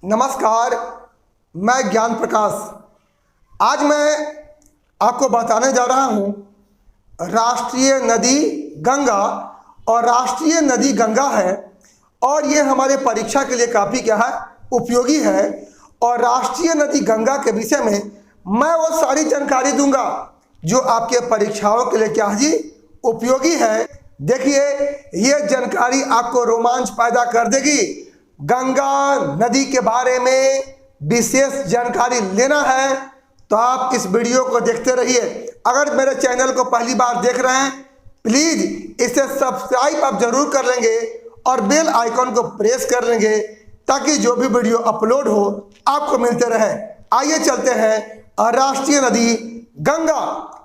नमस्कार, मैं ज्ञान प्रकाश। आज मैं आपको बताने जा रहा हूँ राष्ट्रीय नदी गंगा। और राष्ट्रीय नदी गंगा है और ये हमारे परीक्षा के लिए काफ़ी क्या है उपयोगी है। और राष्ट्रीय नदी गंगा के विषय में मैं वो सारी जानकारी दूंगा जो आपके परीक्षाओं के लिए क्या जी उपयोगी है। देखिए, ये जानकारी आपको रोमांच पैदा कर देगी। गंगा नदी के बारे में विशेष जानकारी लेना है तो आप इस वीडियो को देखते रहिए। अगर मेरे चैनल को पहली बार देख रहे हैं, प्लीज़ इसे सब्सक्राइब आप जरूर कर लेंगे और बेल आइकॉन को प्रेस कर लेंगे ताकि जो भी वीडियो अपलोड हो आपको मिलते रहे। आइए चलते हैं राष्ट्रीय नदी गंगा।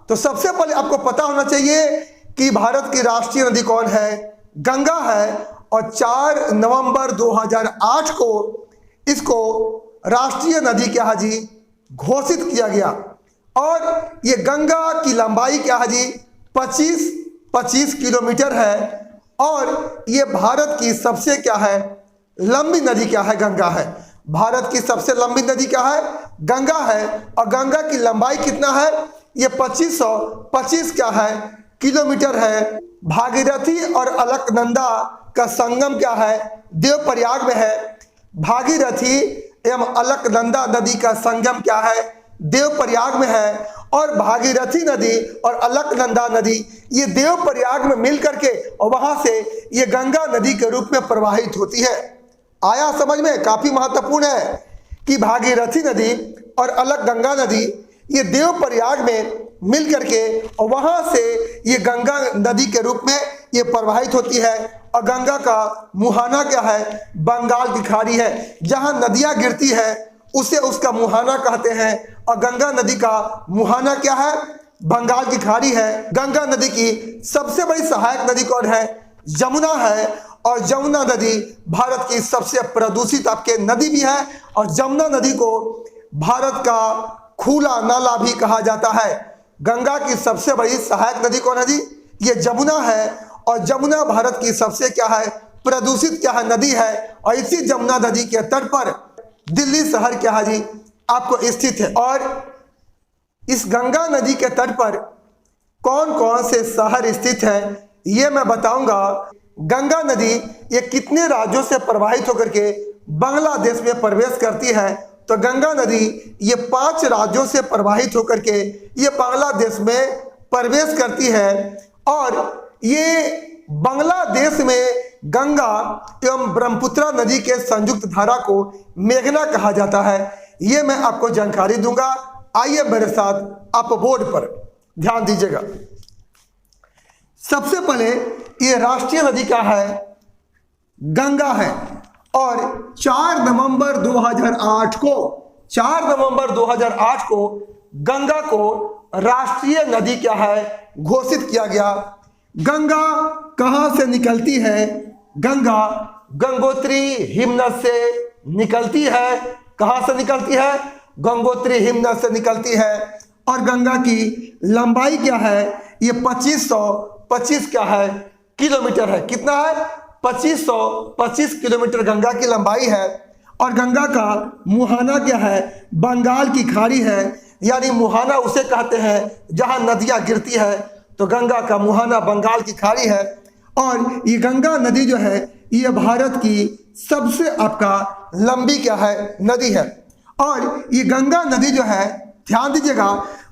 तो सबसे पहले आपको पता होना चाहिए कि भारत की राष्ट्रीय नदी कौन है, गंगा है। और 4 नवंबर 2008 को इसको राष्ट्रीय नदी क्या है जी घोषित किया गया। और ये गंगा की लंबाई क्या है जी 25 किलोमीटर है। और ये भारत की सबसे क्या है लंबी नदी क्या है गंगा है। भारत की सबसे लंबी नदी क्या है गंगा है। और गंगा की लंबाई कितना है ये 2525 क्या है किलोमीटर है। भागीरथी और अलकनंदा का संगम क्या है देवप्रयाग में है। भागीरथी एवं अलकनंदा नदी का संगम क्या है देवप्रयाग में है। और भागीरथी नदी और अलकनंदा नदी ये देवप्रयाग में मिल करके और वहां से ये गंगा नदी के रूप में प्रवाहित होती है। आया समझ में? काफी महत्वपूर्ण है कि भागीरथी नदी और अलकगंगा नदी ये देवप्रयाग में मिल करके और वहां से ये गंगा नदी के रूप में ये प्रवाहित होती है। और गंगा का मुहाना क्या है बंगाल की खाड़ी है। जहां नदियां गिरती है उसे उसका मुहाना कहते हैं। और गंगा नदी का मुहाना क्या है बंगाल की खाड़ी है। गंगा नदी की सबसे बड़ी सहायक नदी कौन है यमुना है। और यमुना नदी भारत की सबसे प्रदूषित आपके नदी भी है। और यमुना नदी को भारत का खुला नाला भी कहा जाता है। गंगा की सबसे बड़ी सहायक नदी कौन है जी ये यमुना है। और यमुना भारत की सबसे क्या है प्रदूषित क्या है नदी है। और इसी यमुना नदी के तट पर दिल्ली शहर क्या है जी आपको स्थित है। और इस गंगा नदी के तट पर कौन कौन से शहर स्थित है ये मैं बताऊंगा। गंगा नदी ये कितने राज्यों से प्रवाहित होकर के बांग्लादेश में प्रवेश करती है। तो गंगा नदी ये 5 राज्यों से प्रवाहित होकर के ये बांग्लादेश में प्रवेश करती है। और ये बांग्लादेश में गंगा एवं ब्रह्मपुत्र नदी के संयुक्त धारा को मेघना कहा जाता है। ये मैं आपको जानकारी दूंगा। आइए मेरे साथ आप बोर्ड पर ध्यान दीजिएगा। सबसे पहले ये राष्ट्रीय नदी क्या है गंगा है। और 4 नवंबर 2008 को गंगा को राष्ट्रीय नदी क्या है घोषित किया गया। गंगा कहां से निकलती है गंगा गंगोत्री हिमनद से निकलती है। कहां से निकलती है गंगोत्री हिमनद से निकलती है। और गंगा की लंबाई क्या है ये 2525 क्या है किलोमीटर है। कितना है 2525 किलोमीटर गंगा की लंबाई है। और गंगा का मुहाना क्या है बंगाल की खाड़ी है। यानी मुहाना उसे कहते हैं जहां नदियां गिरती है। तो गंगा का मुहाना बंगाल की खाड़ी है। और ये गंगा नदी जो है ये भारत की सबसे आपका लंबी क्या है नदी है। और ये गंगा नदी जो है ध्यान दीजिएगा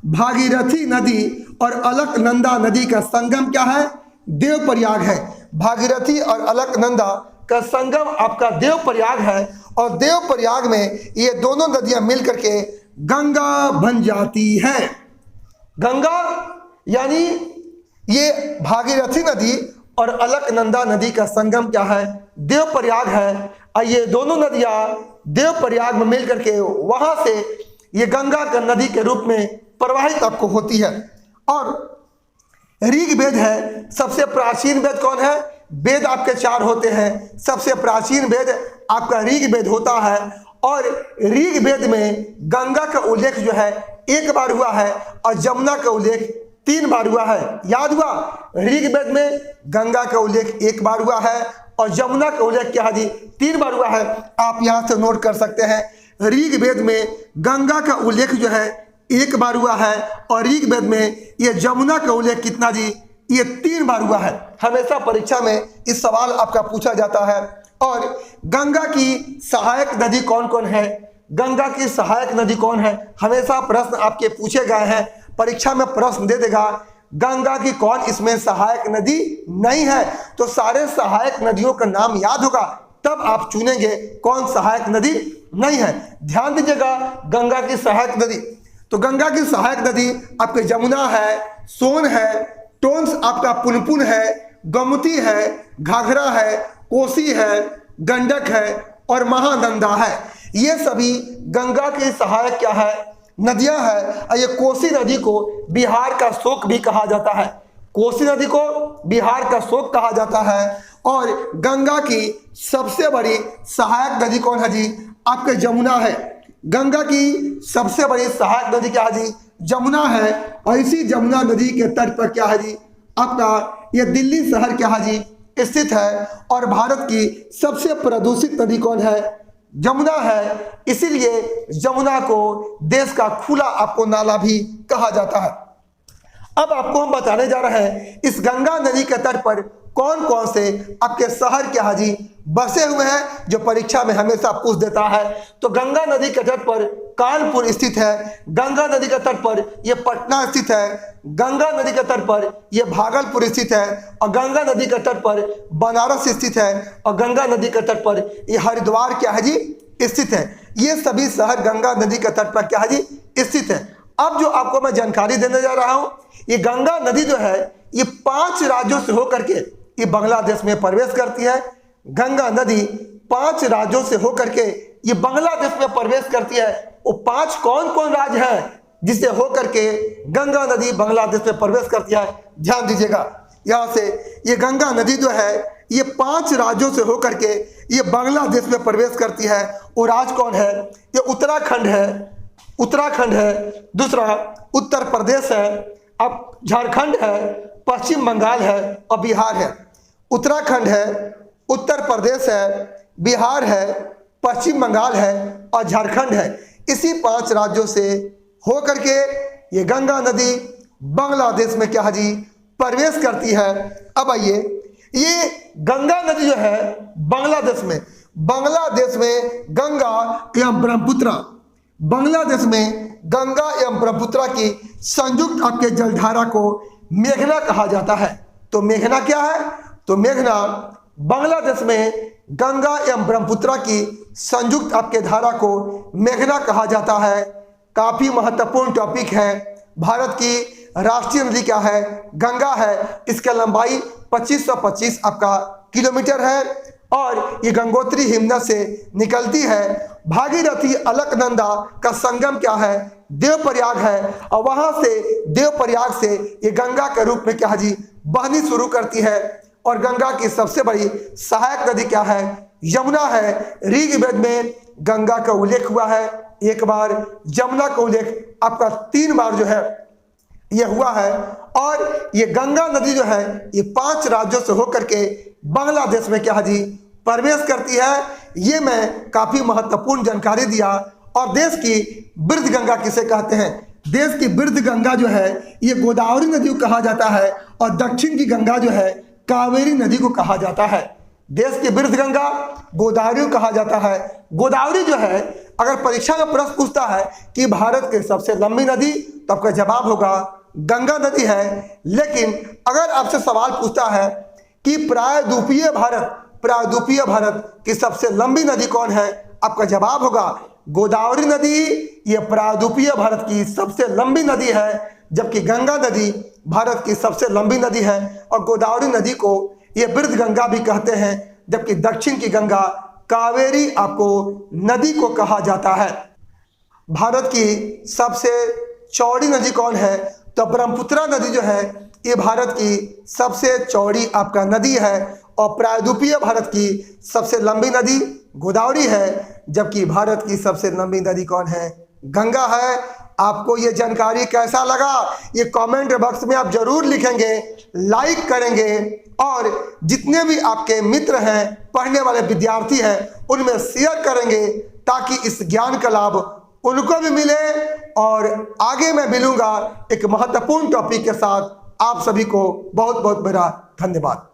भागीरथी नदी और अलकनंदा नदी का संगम क्या है देवप्रयाग है। भागीरथी और अलकनंदा का संगम आपका देवप्रयाग है। और देवप्रयाग में ये दोनों नदियां मिल करके गंगा बन जाती है। गंगा यानी ये भागीरथी नदी और अलकनंदा नदी का संगम क्या है देवप्रयाग है। और ये दोनों नदियां देवप्रयाग में मिल करके वहां से ये गंगा का नदी के रूप में प्रवाहित आपको होती है। और ऋग्वेद है सबसे प्राचीन वेद कौन है। वेद आपके 4 होते हैं। सबसे प्राचीन वेद आपका ऋग्वेद होता है। और ऋग्वेद में गंगा का उल्लेख जो है एक बार हुआ है और यमुना का उल्लेख 3 बार हुआ है। याद हुआ? ऋग्वेद में गंगा का उल्लेख 1 बार हुआ है और यमुना का उल्लेख क्या है जी? 3 बार हुआ है। आप यहां से नोट कर सकते हैं, ऋग्वेद में गंगा का उल्लेख जो है 1 बार हुआ है और ऋग्वेद में ये यमुना का उल्लेख कितना जी? ये 3 बार हुआ है। हमेशा परीक्षा में इस सवाल आपका पूछा जाता है। और गंगा की सहायक नदी कौन कौन है? गंगा की सहायक नदी कौन है? हमेशा प्रश्न आपके पूछे गए हैं, परीक्षा में प्रश्न दे देगा गंगा की कौन इसमें सहायक नदी नहीं है। तो सारे सहायक नदियों का नाम याद होगा, तब आप चुनेंगे कौन सहायक नदी नहीं है। ध्यान दीजिएगा, गंगा की सहायक नदी, तो गंगा की सहायक नदी आपके यमुना है, सोन है, टोंस आपका पुनपुन है, गोमती है, घाघरा है, कोसी है, गंडक है और महानंदा है। ये सभी गंगा के सहायक क्या है? नदियां हैं। और ये कोसी नदी को बिहार का शोक भी कहा जाता है। कोसी नदी को बिहार का शोक कहा जाता है। और गंगा की सबसे बड़ी सहायक नदी कौन है जी? आपके यमुना है। गंगा की सबसे बड़ी सहायक नदी क्या है जी? यमुना है। और इसी यमुना नदी के तट पर क्या है जी? आपका ये दिल्ली शहर क्या है जी? स्थित है। और भारत की सबसे प्रदूषित नदी कौन है? यमुना है। इसीलिए यमुना को देश का खुला आपको नाला भी कहा जाता है। अब आपको हम बताने जा रहे हैं इस गंगा नदी के तट पर कौन कौन से आपके शहर क्या है जी बसे हुए हैं, जो परीक्षा में हमेशा पूछ देता है। तो गंगा नदी के तट पर कानपुर स्थित है, गंगा नदी के तट पर यह पटना स्थित है, गंगा नदी के तट पर यह भागलपुर स्थित है, और गंगा नदी के तट पर बनारस स्थित है, और गंगा नदी के तट पर यह हरिद्वार क्या है जी स्थित है। ये सभी शहर गंगा नदी के तट पर क्या है जी स्थित है। अब जो आपको मैं जानकारी देने जा रहा हूं, ये गंगा नदी जो है ये 5 राज्यों से होकर के ये बांग्लादेश में प्रवेश करती है। गंगा नदी 5 राज्यों से होकर के ये बांग्लादेश में प्रवेश करती है। वो 5 कौन कौन राज्य हैं जिससे होकर के गंगा नदी बांग्लादेश में प्रवेश करती है? ध्यान दीजिएगा, यहाँ से ये गंगा नदी जो है ये 5 राज्यों से होकर के ये बांग्लादेश में प्रवेश करती है। वो राज्य कौन है? ये उत्तराखंड है, दूसरा उत्तर प्रदेश है, अब झारखंड है, पश्चिम बंगाल है और बिहार है। उत्तराखंड है, उत्तर प्रदेश है, बिहार है, पश्चिम बंगाल है और झारखंड है। इसी 5 राज्यों से होकर के ये गंगा नदी बांग्लादेश में क्या है जी प्रवेश करती है। अब आइए, ये गंगा नदी जो है बांग्लादेश में गंगा एवं ब्रह्मपुत्र, बांग्लादेश में गंगा एवं ब्रह्मपुत्र की संयुक्त आपके जलधारा को मेघना कहा जाता है। तो मेघना क्या है? तो मेघना बांग्लादेश में गंगा एवं ब्रह्मपुत्र की संयुक्त आपके धारा को मेघना कहा जाता है। काफी महत्वपूर्ण टॉपिक है। भारत की राष्ट्रीय नदी क्या है? गंगा है। इसकी लंबाई 2525 आपका किलोमीटर है और ये गंगोत्री हिमनद से निकलती है। भागीरथी अलकनंदा का संगम क्या है? देवप्रयाग है। और वहां से देवप्रयाग से ये गंगा के रूप में क्या है जी बहनी शुरू करती है। और गंगा की सबसे बड़ी सहायक नदी क्या है? यमुना है। ऋग्वेद में गंगा का उल्लेख हुआ है 1 बार, यमुना का उल्लेख आपका 3 बार जो है यह हुआ है। और ये गंगा नदी जो है ये 5 राज्यों से होकर के बांग्लादेश में क्या है जी प्रवेश करती है। ये मैं काफी महत्वपूर्ण जानकारी दिया। और देश की वृद्ध गंगा किसे कहते हैं? देश की वृद्ध गंगा जो है ये गोदावरी नदी को कहा जाता है और दक्षिण की गंगा जो है कावेरी नदी को कहा जाता है। देश की वृद्ध गंगा गोदावरी को कहा जाता है। गोदावरी जो है अगर परीक्षा में प्रश्न पूछता है कि भारत की सबसे लंबी नदी, तो आपका जवाब होगा गंगा नदी है। लेकिन अगर आपसे सवाल पूछता है कि प्रायद्वीपीय भारत की सबसे लंबी नदी कौन है, आपका जवाब होगा गोदावरी नदी। ये प्रायद्वीपीय भारत की सबसे लंबी नदी है, जबकि गंगा नदी भारत की सबसे लंबी नदी है। और गोदावरी नदी को ये वृद्ध गंगा भी कहते हैं, जबकि दक्षिण की गंगा कावेरी आपको नदी को कहा जाता है। भारत की सबसे चौड़ी नदी कौन है? तो ब्रह्मपुत्र नदी जो है ये भारत की सबसे चौड़ी आपका नदी है। और प्रायद्वीपीय भारत की सबसे लंबी नदी गोदावरी है, जबकि भारत की सबसे लंबी नदी कौन है? गंगा है। आपको ये जानकारी कैसा लगा ये कमेंट बॉक्स में आप जरूर लिखेंगे, लाइक करेंगे और जितने भी आपके मित्र हैं, पढ़ने वाले विद्यार्थी हैं, उनमें शेयर करेंगे ताकि इस ज्ञान का लाभ उनको भी मिले। और आगे मैं मिलूंगा एक महत्वपूर्ण टॉपिक के साथ। आप सभी को बहुत बहुत बड़ा धन्यवाद।